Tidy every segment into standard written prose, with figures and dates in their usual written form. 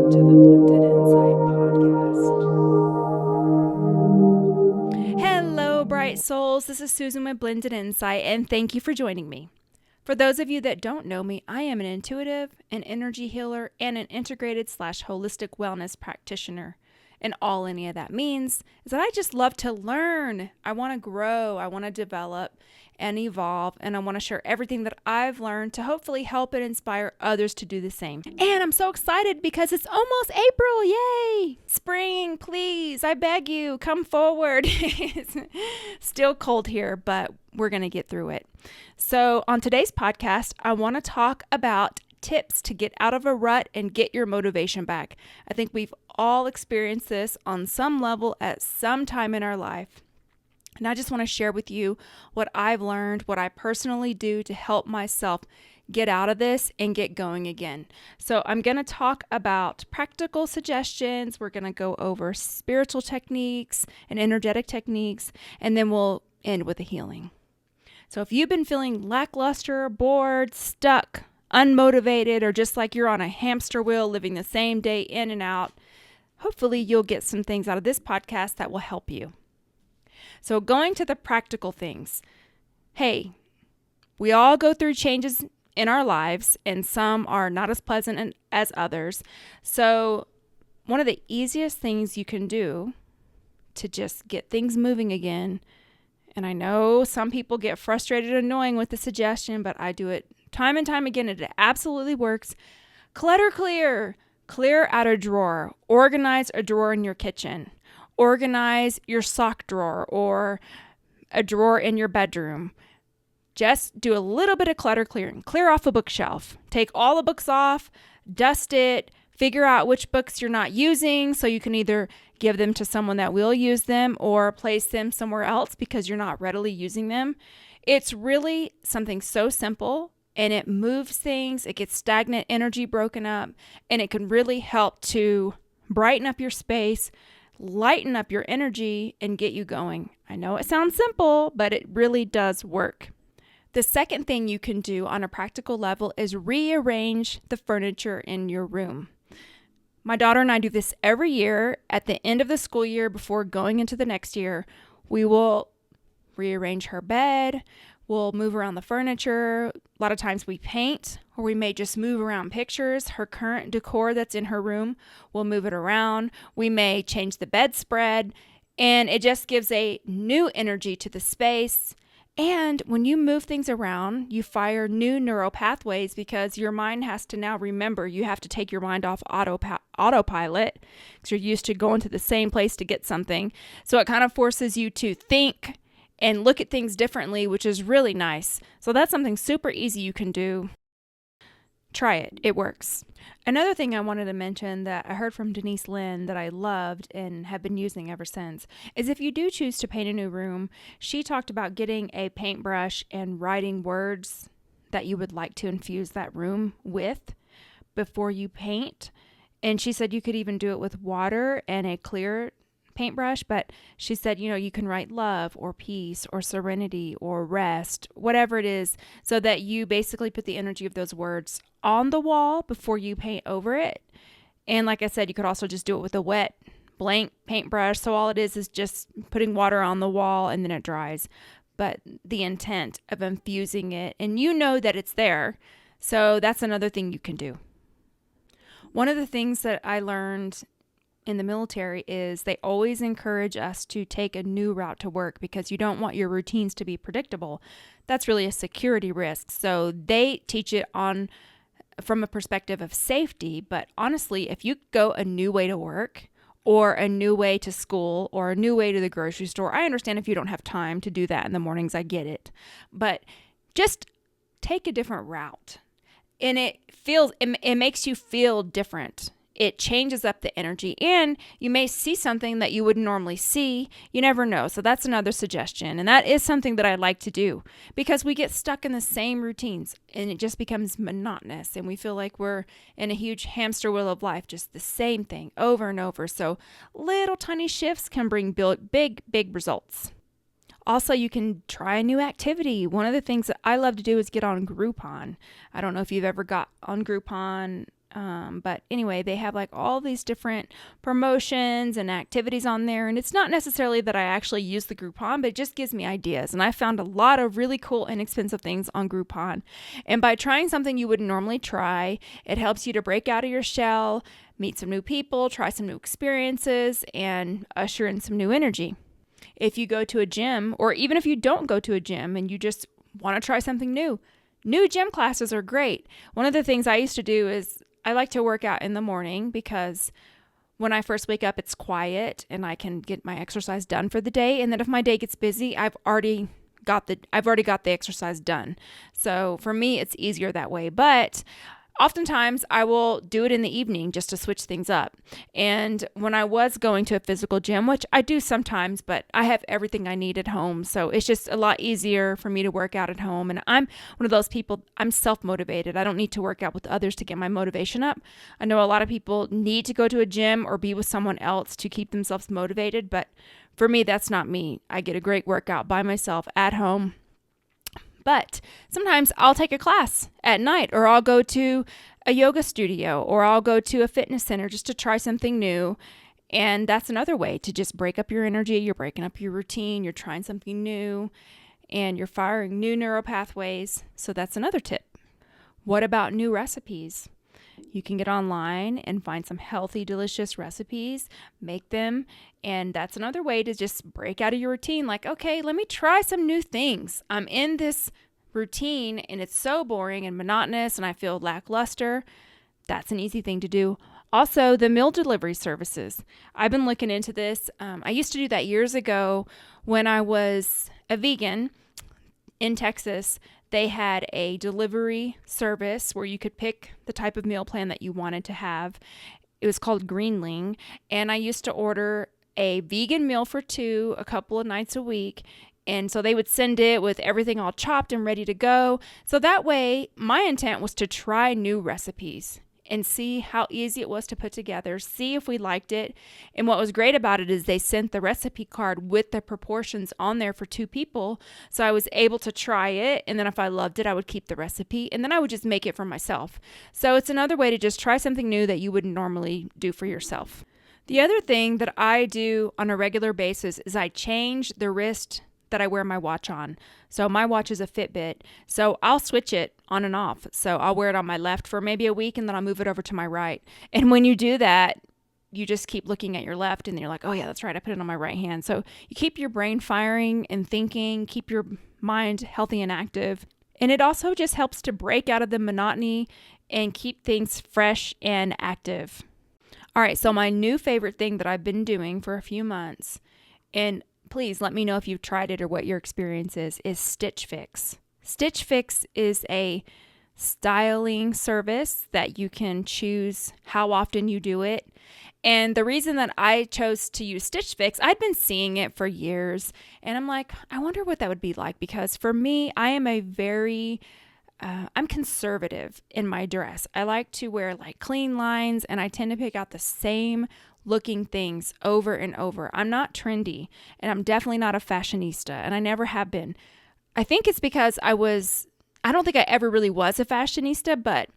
Welcome to the Blended Insight podcast. Hello, bright souls. This is Susan with Blended Insight, and thank you for joining me. For those of you that don't know me, I am an intuitive, an energy healer, and an integrated/holistic wellness practitioner. And all any of that means is that I just love to learn. I want to grow. I want to develop and evolve. And I want to share everything that I've learned to hopefully help and inspire others to do the same. And I'm so excited because it's almost April. Yay! Spring, please. I beg you, come forward. It's still cold here, but we're going to get through it. So on today's podcast, I want to talk about tips to get out of a rut and get your motivation back. I think we've all experienced this on some level at some time in our life. And I just want to share with you what I've learned, what I personally do to help myself get out of this and get going again. So I'm going to talk about practical suggestions. We're going to go over spiritual techniques and energetic techniques, and then we'll end with a healing. So if you've been feeling lackluster, bored, stuck, unmotivated, or just like you're on a hamster wheel living the same day in and out, hopefully you'll get some things out of this podcast that will help you. So going to the practical things. Hey, we all go through changes in our lives, and some are not as pleasant as others. So one of the easiest things you can do to just get things moving again, and I know some people get frustrated and annoying with the suggestion, but I do it time and time again, and it absolutely works. Clutter clear. Clear out a drawer. Organize a drawer in your kitchen. Organize your sock drawer or a drawer in your bedroom. Just do a little bit of clutter clearing. Clear off a bookshelf. Take all the books off, dust it, figure out which books you're not using so you can either give them to someone that will use them or place them somewhere else because you're not readily using them. It's really something so simple. And it moves things, it gets stagnant energy broken up, and it can really help to brighten up your space, lighten up your energy, and get you going. I know it sounds simple, but it really does work. The second thing you can do on a practical level is rearrange the furniture in your room. My daughter and I do this every year at the end of the school year before going into the next year. We will rearrange her bed. We'll move around the furniture. A lot of times we paint, or we may just move around pictures. Her current decor that's in her room, we'll move it around. We may change the bedspread, and it just gives a new energy to the space. And when you move things around, you fire new neural pathways because your mind has to now remember. You have to take your mind off autopilot because you're used to going to the same place to get something. So it kind of forces you to think and look at things differently, which is really nice. So that's something super easy you can do. Try it. It works. Another thing I wanted to mention that I heard from Denise Lynn that I loved and have been using ever since is if you do choose to paint a new room, she talked about getting a paintbrush and writing words that you would like to infuse that room with before you paint. And she said you could even do it with water and a clear paintbrush, but she said, you can write love or peace or serenity or rest, whatever it is, so that you basically put the energy of those words on the wall before you paint over it. And like I said, you could also just do it with a wet blank paintbrush. So all it is just putting water on the wall and then it dries. But the intent of infusing it, and you know that it's there. So that's another thing you can do. One of the things that I learned in the military is they always encourage us to take a new route to work because you don't want your routines to be predictable. That's really a security risk. So they teach it from a perspective of safety. But honestly, if you go a new way to work or a new way to school or a new way to the grocery store, I understand if you don't have time to do that in the mornings, I get it. But just take a different route. And it makes you feel different. It changes up the energy, and you may see something that you wouldn't normally see. You never know. So that's another suggestion. And that is something that I like to do because we get stuck in the same routines and it just becomes monotonous and we feel like we're in a huge hamster wheel of life, just the same thing over and over. So little tiny shifts can bring big results. Also, you can try a new activity. One of the things that I love to do is get on Groupon. I don't know if you've ever got on Groupon. But anyway, they have like all these different promotions and activities on there. And it's not necessarily that I actually use the Groupon, but it just gives me ideas. And I found a lot of really cool, inexpensive things on Groupon. And by trying something you wouldn't normally try, it helps you to break out of your shell, meet some new people, try some new experiences, and usher in some new energy. If you go to a gym, or even if you don't go to a gym and you just want to try something new gym classes are great. One of the things I used to do is I like to work out in the morning because when I first wake up, it's quiet and I can get my exercise done for the day. And then if my day gets busy, I've already got the exercise done. So for me, it's easier that way. But oftentimes I will do it in the evening just to switch things up. And when I was going to a physical gym, which I do sometimes, but I have everything I need at home. So it's just a lot easier for me to work out at home. And I'm one of those people, I'm self-motivated. I don't need to work out with others to get my motivation up. I know a lot of people need to go to a gym or be with someone else to keep themselves motivated. But for me, that's not me. I get a great workout by myself at home. But sometimes I'll take a class at night, or I'll go to a yoga studio, or I'll go to a fitness center just to try something new. And that's another way to just break up your energy. You're breaking up your routine. You're trying something new, and you're firing new neural pathways. So that's another tip. What about new recipes? You can get online and find some healthy, delicious recipes, make them, and that's another way to just break out of your routine. Like, okay, let me try some new things. I'm in this routine and it's so boring and monotonous and I feel lackluster. That's an easy thing to do. Also, the meal delivery services. I've been looking into this. I used to do that years ago when I was a vegan in Texas. They had a delivery service where you could pick the type of meal plan that you wanted to have. It was called Greenling. And I used to order a vegan meal for two a couple of nights a week. And so they would send it with everything all chopped and ready to go. So that way, my intent was to try new recipes and see how easy it was to put together, see if we liked it. And what was great about it is they sent the recipe card with the proportions on there for two people. So I was able to try it. And then if I loved it, I would keep the recipe. And then I would just make it for myself. So it's another way to just try something new that you wouldn't normally do for yourself. The other thing that I do on a regular basis is I change the wrist that I wear my watch on. So my watch is a Fitbit. So I'll switch it on and off. So I'll wear it on my left for maybe a week and then I'll move it over to my right. And when you do that, you just keep looking at your left and you're like, oh yeah, that's right. I put it on my right hand. So you keep your brain firing and thinking, keep your mind healthy and active. And it also just helps to break out of the monotony and keep things fresh and active. All right. So my new favorite thing that I've been doing for a few months, and please let me know if you've tried it or what your experience is Stitch Fix. Stitch Fix is a styling service that you can choose how often you do it. And the reason that I chose to use Stitch Fix, I'd been seeing it for years. And I'm like, I wonder what that would be like. Because for me, I am I'm conservative in my dress. I like to wear like clean lines and I tend to pick out the same looking things over and over. I'm not trendy and I'm definitely not a fashionista and I never have been. I think it's because I don't think I ever really was a fashionista, but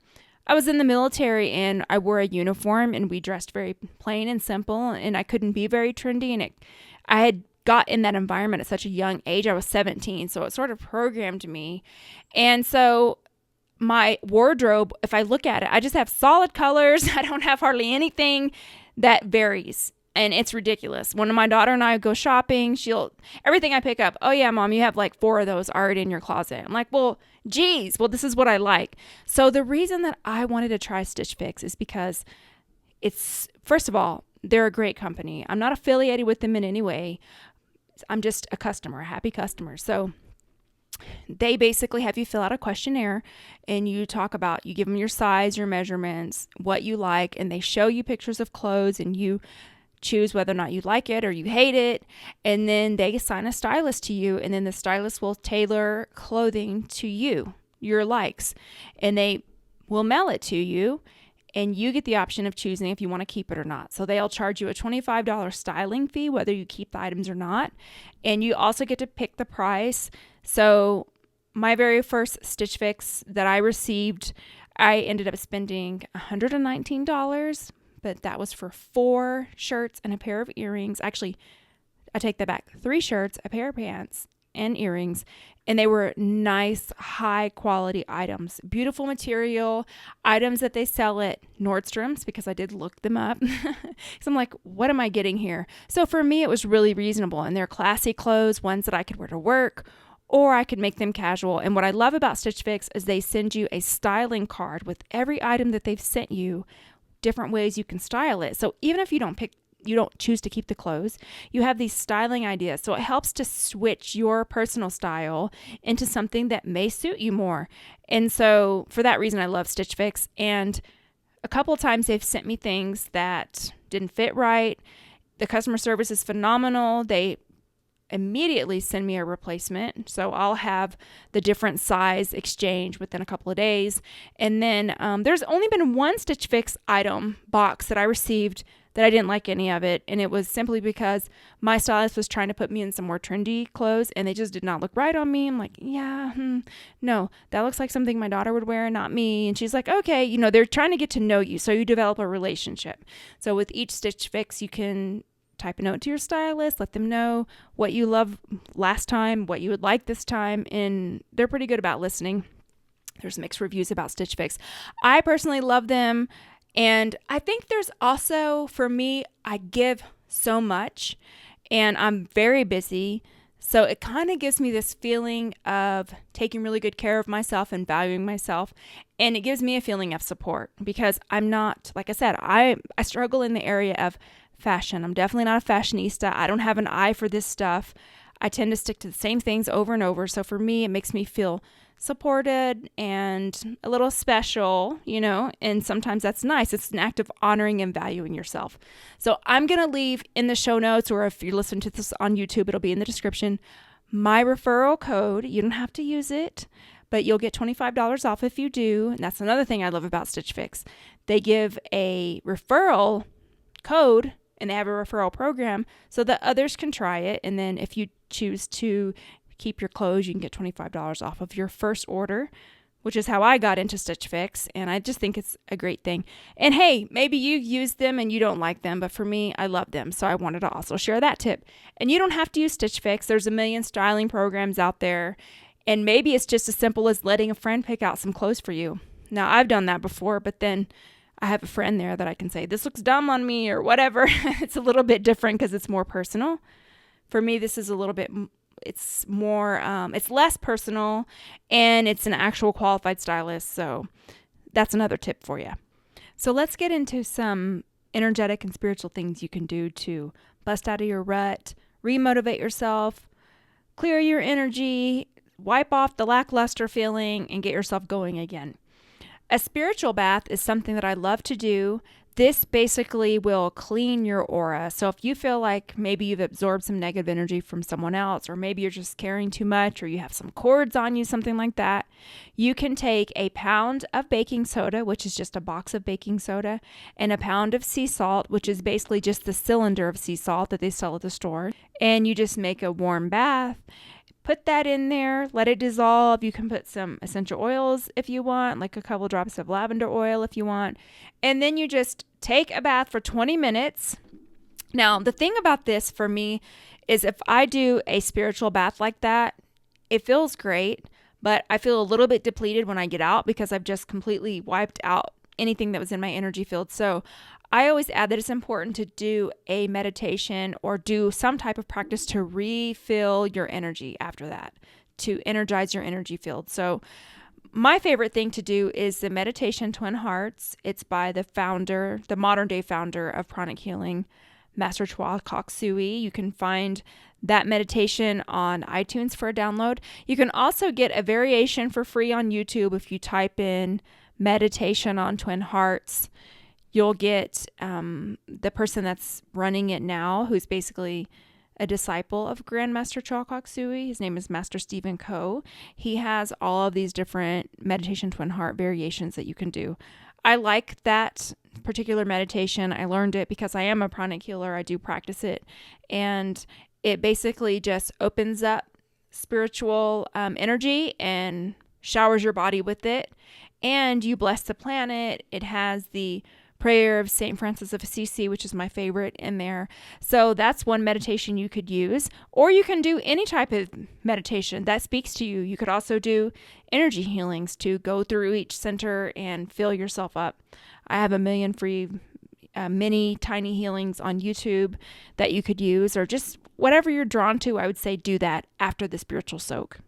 I was in the military and I wore a uniform and we dressed very plain and simple and I couldn't be very trendy and I had got in that environment at such a young age. I was 17, so it sort of programmed me. And so my wardrobe, if I look at it, I just have solid colors. I don't have hardly anything that varies. And it's ridiculous. When my daughter and I go shopping, everything I pick up, oh yeah, Mom, you have like 4 of those already in your closet. I'm like, well, this is what I like. So the reason that I wanted to try Stitch Fix is because first of all, they're a great company. I'm not affiliated with them in any way. I'm just a customer, a happy customer. So they basically have you fill out a questionnaire and you give them your size, your measurements, what you like, and they show you pictures of clothes and you choose whether or not you like it or you hate it. And then they assign a stylist to you and then the stylist will tailor clothing to you, your likes, and they will mail it to you. And you get the option of choosing if you want to keep it or not. So they'll charge you a $25 styling fee, whether you keep the items or not. And you also get to pick the price. So my very first Stitch Fix that I received, I ended up spending $119, but that was for 4 shirts and a pair of earrings. Actually, I take that back. 3 shirts, a pair of pants, and earrings. And they were nice, high quality items. Beautiful material, items that they sell at Nordstrom's, because I did look them up. So I'm like, what am I getting here? So for me, it was really reasonable. And they're classy clothes, ones that I could wear to work, or I could make them casual. And what I love about Stitch Fix is they send you a styling card with every item that they've sent you, different ways you can style it. So even if you don't choose to keep the clothes, you have these styling ideas. So it helps to switch your personal style into something that may suit you more. And so for that reason, I love Stitch Fix. And a couple of times they've sent me things that didn't fit right. The customer service is phenomenal. They immediately send me a replacement. So I'll have the different size exchange within a couple of days. And then there's only been one Stitch Fix item box that I received that I didn't like any of it. And it was simply because my stylist was trying to put me in some more trendy clothes and they just did not look right on me. I'm like, no, that looks like something my daughter would wear, not me. And she's like, okay, they're trying to get to know you. So you develop a relationship. So with each Stitch Fix, you can type a note to your stylist, let them know what you love last time, what you would like this time. And they're pretty good about listening. There's mixed reviews about Stitch Fix. I personally love them. And I think there's also, for me, I give so much and I'm very busy. So it kind of gives me this feeling of taking really good care of myself and valuing myself. And it gives me a feeling of support because I'm not, like I said, I struggle in the area of fashion. I'm definitely not a fashionista. I don't have an eye for this stuff. I tend to stick to the same things over and over. So for me, it makes me feel supported and a little special, and sometimes that's nice. It's an act of honoring and valuing yourself. So I'm going to leave in the show notes, or if you're listening to this on YouTube, it'll be in the description, my referral code. You don't have to use it, but you'll get $25 off if you do. And that's another thing I love about Stitch Fix. They give a referral code and they have a referral program so that others can try it. And then if you choose to keep your clothes, you can get $25 off of your first order, which is how I got into Stitch Fix. And I just think it's a great thing. And hey, maybe you use them and you don't like them, but for me, I love them. So I wanted to also share that tip. And you don't have to use Stitch Fix. There's a million styling programs out there. And maybe it's just as simple as letting a friend pick out some clothes for you. Now, I've done that before, but then I have a friend there that I can say, this looks dumb on me or whatever. It's a little bit different because it's more personal. For me, this is a little bit, it's more, it's less personal and it's an actual qualified stylist. So that's another tip for you. So let's get into some energetic and spiritual things you can do to bust out of your rut, remotivate yourself, clear your energy, wipe off the lackluster feeling, and get yourself going again. A spiritual bath is something that I love to do. This basically will clean your aura. So if you feel like maybe you've absorbed some negative energy from someone else, or maybe you're just carrying too much, or you have some cords on you, something like that, you can take a pound of baking soda, which is just a box of baking soda, and a pound of sea salt, which is basically just the cylinder of sea salt that they sell at the store. And you just make a warm bath. Put that in there, let it dissolve. You can put some essential oils if you want, like a couple drops of lavender oil if you want. And then you just take a bath for 20 minutes. Now, the thing about this for me is if I do a spiritual bath like that, it feels great, but I feel a little bit depleted when I get out because I've just completely wiped out anything that was in my energy field. So I always add that it's important to do a meditation or do some type of practice to refill your energy after that, to energize your energy field. So my favorite thing to do is the meditation Twin Hearts. It's by the founder, the modern day founder of pranic healing, Master Chua Kok Sui. You can find that meditation on iTunes for a download. You can also get a variation for free on YouTube if you type in meditation on Twin Hearts. You'll get the person that's running it now, who's basically a disciple of Grandmaster Chua Kok Sui. His name is Master Stephen Ko. He has all of these different meditation Twin Heart variations that you can do. I like that particular meditation. I learned it because I am a pranic healer. I do practice it. And it basically just opens up spiritual energy and showers your body with it. and you bless the planet. It has the prayer of St. Francis of Assisi, which is my favorite, in there. So that's one meditation you could use. Or you can do any type of meditation that speaks to you. You could also do energy healings to go through each center and fill yourself up. I have a million free mini tiny healings on YouTube that you could use, or just whatever you're drawn to. I would say do that after the spiritual soak.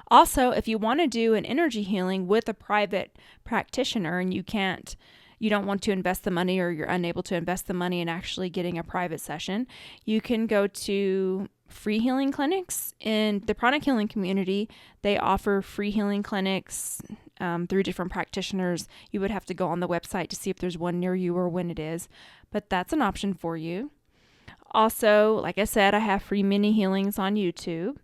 Also, if you want to do an energy healing with a private practitioner and you don't want to invest the money, or you're unable to invest the money in actually getting a private session, you can go to free healing clinics. In the pranic healing community, they offer free healing clinics through different practitioners. You would have to go on the website to see if there's one near you or when it is, but that's an option for you. Also, like I said, I have free mini healings on YouTube.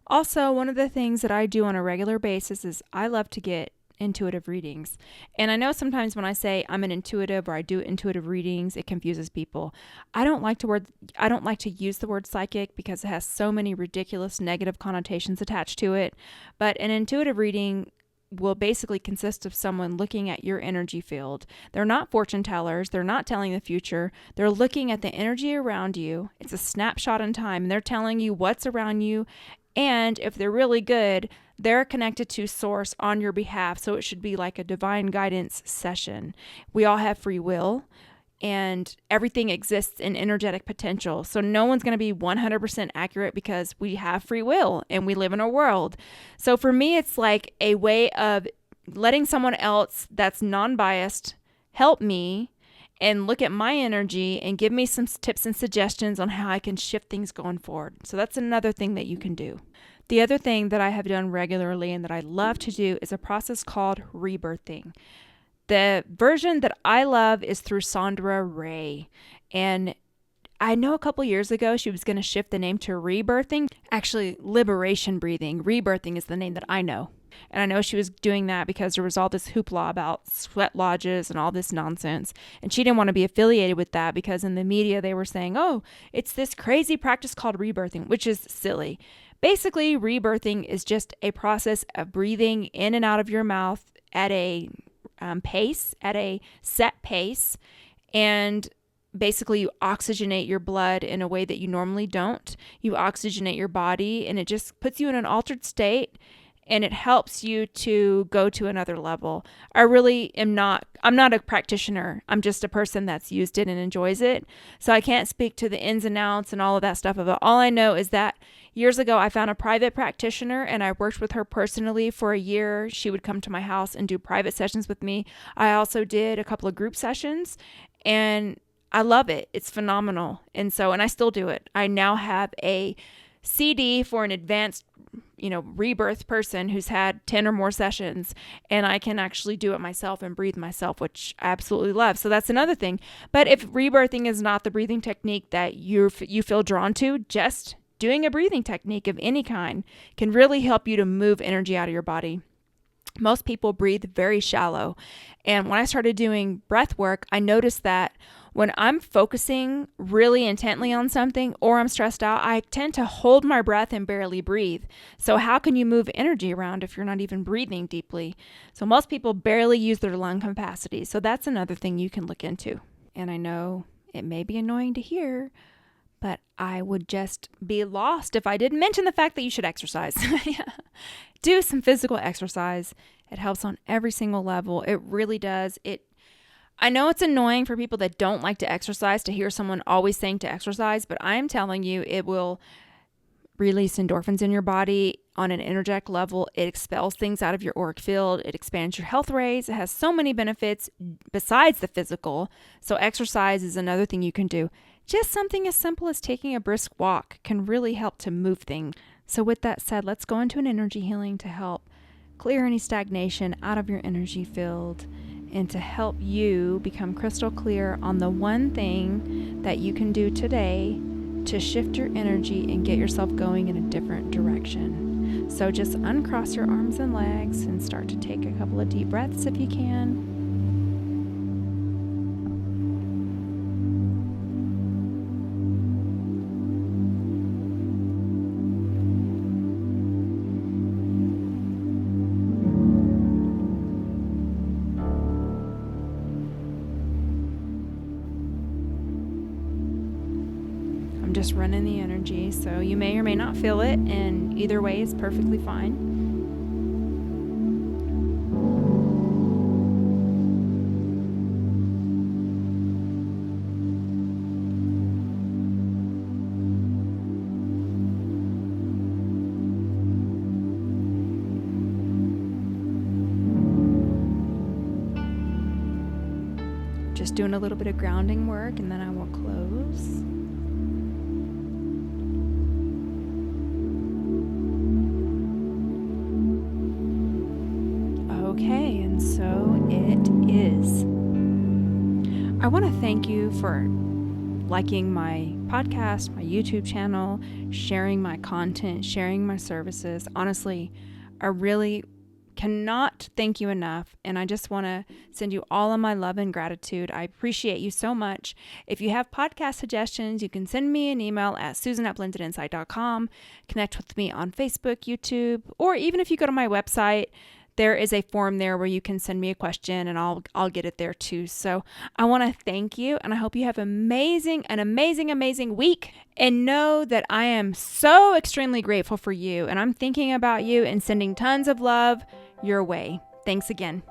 Also, one of the things that I do on a regular basis is I love to get intuitive readings. And I know sometimes when I say I'm an intuitive or I do intuitive readings, it confuses people. I don't like to use the word psychic because it has so many ridiculous negative connotations attached to it. But an intuitive reading will basically consist of someone looking at your energy field. They're not fortune tellers. They're not telling the future. They're looking at the energy around you. It's a snapshot in time, and they're telling you what's around you. And if they're really good, they're connected to source on your behalf. So it should be like a divine guidance session. We all have free will, and everything exists in energetic potential. So no one's going to be 100% accurate because we have free will and we live in a world. So for me, it's like a way of letting someone else that's non-biased help me and look at my energy and give me some tips and suggestions on how I can shift things going forward. So that's another thing that you can do. The other thing that I have done regularly and that I love to do is a process called rebirthing. The version that I love is through Sandra Ray. And I know a couple years ago she was going to shift the name to rebirthing. Actually, liberation breathing. Rebirthing is the name that I know. And I know she was doing that because there was all this hoopla about sweat lodges and all this nonsense. And she didn't want to be affiliated with that because in the media they were saying, oh, it's this crazy practice called rebirthing, which is silly. Basically, rebirthing is just a process of breathing in and out of your mouth at a at a set pace. And basically you oxygenate your blood in a way that you normally don't. You oxygenate your body, and it just puts you in an altered state, and it helps you to go to another level. I'm not a practitioner. I'm just a person that's used it and enjoys it. So I can't speak to the ins and outs and all of that stuff of it. All I know is that years ago, I found a private practitioner and I worked with her personally for a year. She would come to my house and do private sessions with me. I also did a couple of group sessions, and I love it. It's phenomenal. And I still do it. I now have a CD for an advanced rebirth person who's had 10 or more sessions, and I can actually do it myself and breathe myself, which I absolutely love. So that's another thing. But if rebirthing is not the breathing technique that you feel drawn to, just doing a breathing technique of any kind can really help you to move energy out of your body. Most people breathe very shallow. And when I started doing breath work, I noticed that when I'm focusing really intently on something or I'm stressed out, I tend to hold my breath and barely breathe. So how can you move energy around if you're not even breathing deeply? So most people barely use their lung capacity. So that's another thing you can look into. And I know it may be annoying to hear, but I would just be lost if I didn't mention the fact that you should exercise. Do some physical exercise. It helps on every single level. It really does. I know it's annoying for people that don't like to exercise to hear someone always saying to exercise, but I am telling you, it will release endorphins in your body on an energetic level. It expels things out of your auric field. It expands your health rays. It has so many benefits besides the physical. So exercise is another thing you can do. Just something as simple as taking a brisk walk can really help to move things. So with that said, let's go into an energy healing to help clear any stagnation out of your energy field and to help you become crystal clear on the one thing that you can do today to shift your energy and get yourself going in a different direction. So just uncross your arms and legs and start to take a couple of deep breaths if you can. just running the energy. So you may or may not feel it, and either way is perfectly fine. Just doing a little bit of grounding work, and then I will close. Okay, and so it is. I want to thank you for liking my podcast, my YouTube channel, sharing my content, sharing my services. Honestly, I really cannot thank you enough, and I just want to send you all of my love and gratitude. I appreciate you so much. If you have podcast suggestions, you can send me an email at susan@blendedinsight.com. Connect with me on Facebook, YouTube, or even if you go to my website, there is a form there where you can send me a question, and I'll get it there too. So I want to thank you, and I hope you have an amazing week. And know that I am so extremely grateful for you, and I'm thinking about you and sending tons of love your way. Thanks again.